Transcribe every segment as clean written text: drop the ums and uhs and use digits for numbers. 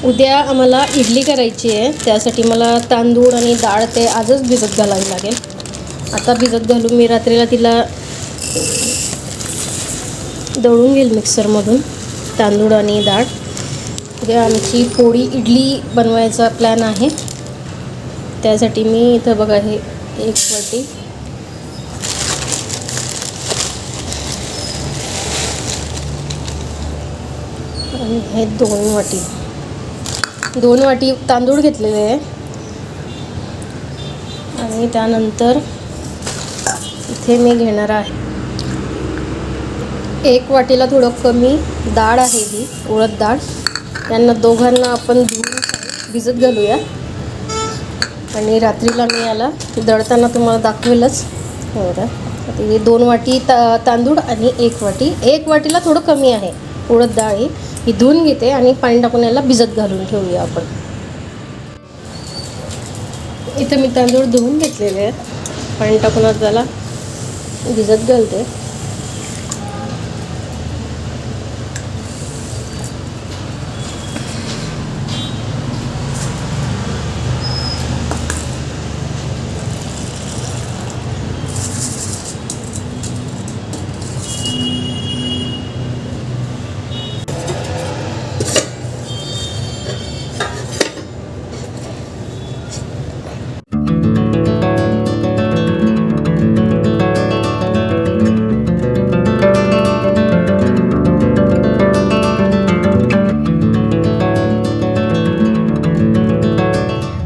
उद्या आम्हाला इडली करायची आहे, त्यासाठी मला तांदूळ आणि डाळ ते आजच भिजत घालावी लागेल. आता भिजत घालून मी रात्रीला तिला दळून घेईल मिक्सरमधून, तांदूळ आणि डाळ. उद्या आमची पोळी इडली बनवायचा प्लॅन आहे. त्यासाठी मी इथं बघा हे 1 वाटी आणि हे 2 वाटी तांदूळ घेतलेले आहे. आणि त्यानंतर इथे मी घेणार आहे 1 वाटीला थोडं कमी डाळ आहे, ही उडद डाळ. त्यांना दोघांना आपण धुवून भिजत घालूया. आणि रात्रीला मी याला दळताना तुम्हाला दाखवेलच. बरं, आता हे 2 वाटी तांदूळ आणि 1 वाटीला थोडं कमी आहे उडद डाळ. ही धुवून घेते आणि पाणी टाकून याला भिजत घालून ठेवूया आपण. इथं मी तांदूळ धुवून घेतलेले आहेत, पाणी टाकून त्याला भिजत घालते.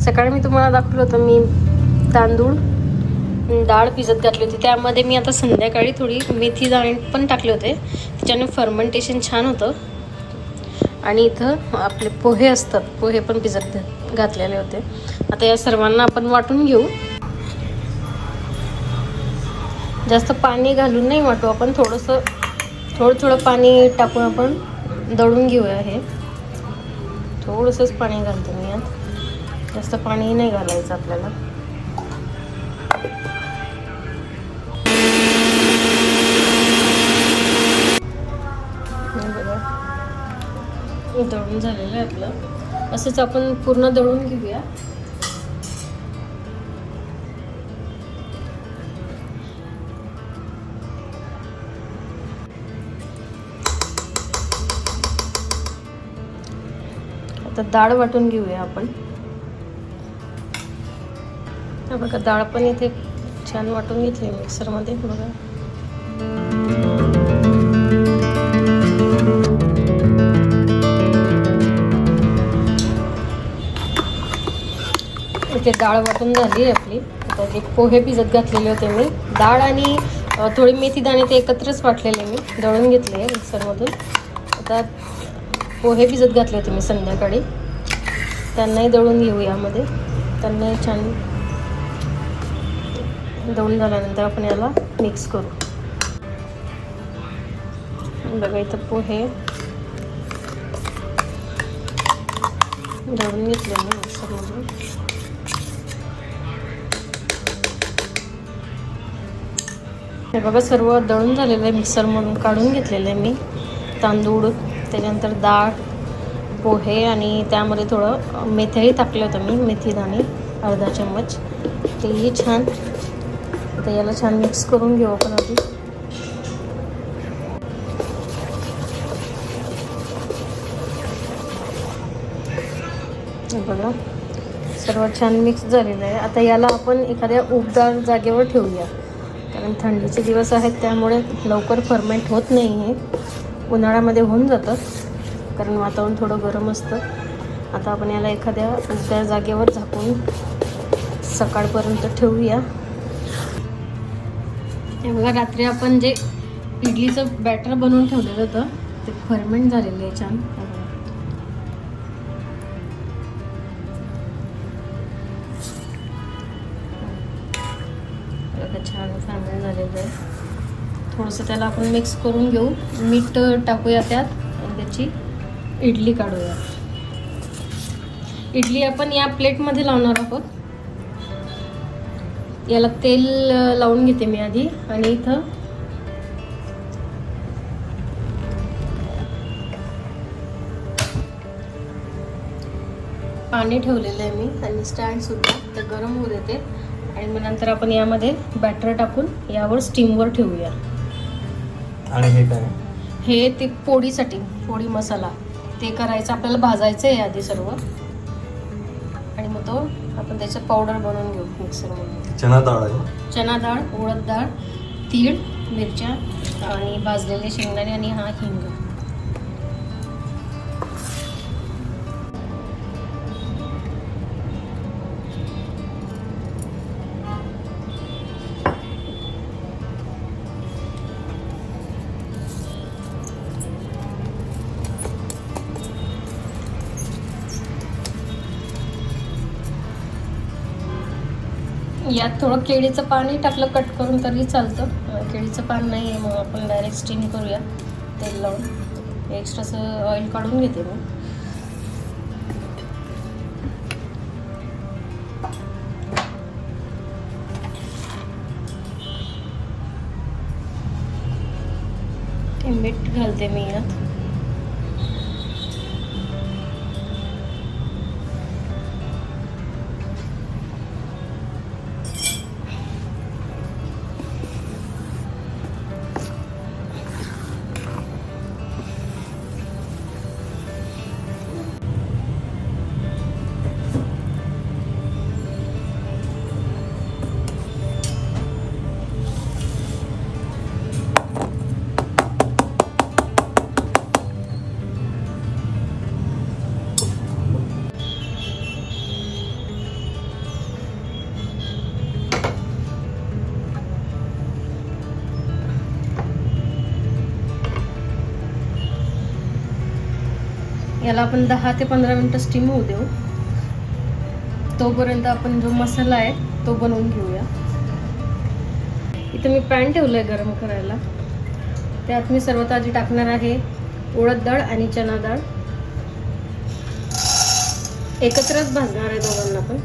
सकाळी मी तुम्हाला दाखवलं होतं, मी तांदूळ डाळ भिजत घातली होती. त्यामध्ये मी आता संध्याकाळी थोडी मेथी दाणे पण टाकले होते, त्याच्याने फर्मेंटेशन छान होतं. आणि इथं आपले पोहे असतात, पोहे पण भिजत घातलेले होते. आता या सर्वांना आपण वाटून घेऊ. जास्त पाणी घालून नाही वाटू आपण, थोडं पाणी टाकून आपण दळून घेऊया. हे थोडंसंच पाणी घालते मी यात, जास्त पाणी नाही घालायचं आपल्याला. दळून झालेलं आहे आपलं. असंच आपण पूर्ण दळून घेऊया. आता डाळ वाटून घेऊया आपण. बघा डाळ पण इथे छान वाटून घेतली मिक्सरमध्ये. बघा इथे डाळ वाटून झाली आपली. आता जे पोहे भिजत घातलेले होते मी, डाळ आणि थोडी मेथी दाणे ते एकत्रच वाटलेले मी दळून घेतले मिक्सरमधून. आता पोहे भिजत घातले होते मी संध्याकाळी, त्यांनाही दळून घेऊ यामध्ये. त्यांनाही छान दळून झाल्यानंतर आपण याला मिक्स करू. बघा इथं पोहे दळून घेतले मी मिक्सरमधून. हे बघा सर्व दळून झालेलं आहे, मिक्सरमधून काढून घेतलेलं आहे मी. तांदूळ, त्याच्यानंतर डाळ, पोहे आणि त्यामध्ये थोडं मेथ्याही टाकलं होतं मी, मेथी दाणे अर्धा चम्मच. तेही छान. आता याला छान मिक्स करून घेऊ आपण आधी. बघा सर्व छान मिक्स झालेलं आहे. आता याला आपण एखाद्या उबदार जागेवर ठेवूया, कारण थंडीचे दिवस आहेत त्यामुळे लवकर फर्मेंट होत नाही. हे उन्हाळ्यामध्ये होऊन जातं कारण वातावरण थोडं गरम असतं. आता आपण याला एखाद्या उबदार जागेवर झाकून सकाळपर्यंत ठेवूया. हे बघा रात्री आपण जे इडलीचं बॅटर बनवून ठेवलेलं होतं ते फर्मेंट झालेलं आहे छान. छान फर्मेंट झालेलं आहे. थोडंसं त्याला आपण मिक्स करून घेऊ, मीठ टाकूया त्यात आणि त्याची इडली काढूया. इडली आपण या प्लेटमध्ये लावणार आहोत. याला तेल लावून घेते मी आधी. आणि इथं पाणी ठेवलेलं आहे मी आणि स्टँडसुद्धा, तर गरम होऊ देते आणि मग नंतर आपण यामध्ये बॅटर टाकून यावर स्टीमवर ठेवूया. आणि हे काय? हे ते पोळीसाठी, पोळी मसाला ते करायचं आपल्याला, भाजायचं आहे आधी सर्व आणि मग तो आपण त्याचं पावडर बनवून घेऊ मिक्सरमध्ये. चना डाळ आहे, चना डाळ, उडद डाळ, तीळ, मिरच्या आणि भाजलेले शेंगदाणे आणि हा हिंग. यात थोडं केळीचं पाणी टाकलं कट करून तरी चालतं. केळीचं पान नाही आहे मग आपण डायरेक्ट स्टीम करूया तेल लावून. एक्स्ट्राचं ऑइल काढून घेते मी. मीठ घालते मी यात. याला आपण 10 ते 15 मिनटं स्टीम होऊ देऊ. तोपर्यंत आपण जो मसाला आहे तो बनवून घेऊया. इथं मी पॅन ठेवलं आहे गरम करायला. त्यात मी सर्वात आधी टाकणार आहे उडद डाळ आणि चना डाळ. एकत्रच भाजणार आहे दोघांना पण.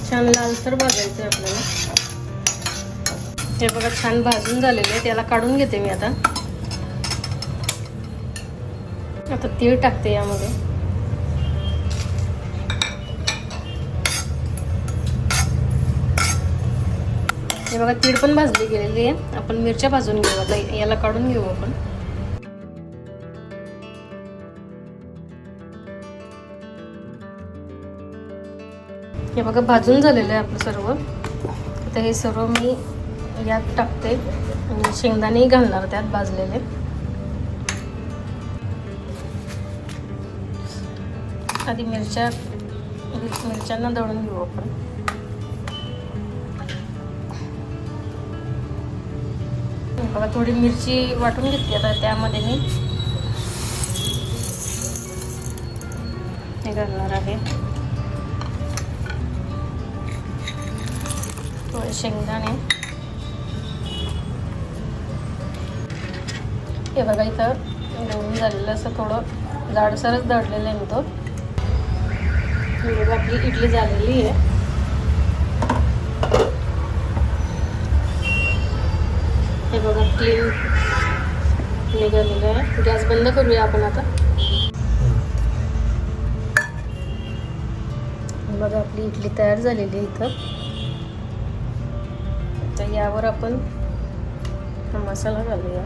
छान लालसर भाजायचं आहे आपल्याला. हे बघा छान भाजून झालेले आहे. त्याला काढून घेते मी आता. आता तीळ टाकते यामध्ये. हे बघा तीळ पण भाजली गेलेली आहे. आपण मिरच्या भाजून घेऊ आता. याला काढून घेऊ आपण. हे बघा भाजून झालेलं आहे आपलं सर्व. आता हे सर्व मी यात टाकते आणि शेंगदाणेही घालणार त्यात भाजलेले. आधी मिरच्यांना दळून घेऊ आपण. बघा थोडी मिरची वाटून घेतली आता त्यामध्ये मी हे घालणार आहे. थोडे शेंगदाणे. हे बघा इथं दळून झालेलं असं थोडं जाडसरच दळलेलं आहे मी तो. हे बघा आपली इडली झालेली आहे. हे बघा क्लीन निघालेलं आहे. गॅस बंद करूया आपण आता. बघा आपली इडली तयार झालेली आहे इथं. तर यावर आपण हा मसाला घालूया.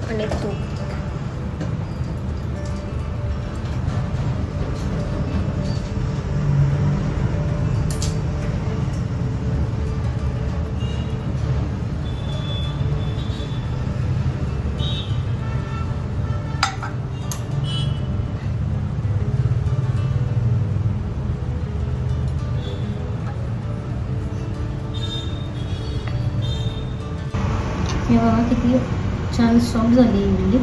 आणि तूप. हे बघा किती छान सॉफ्ट झाली इडली.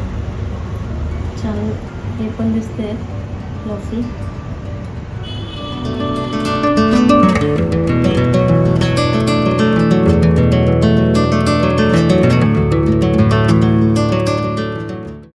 छान हे पण दिसते फ्लफी.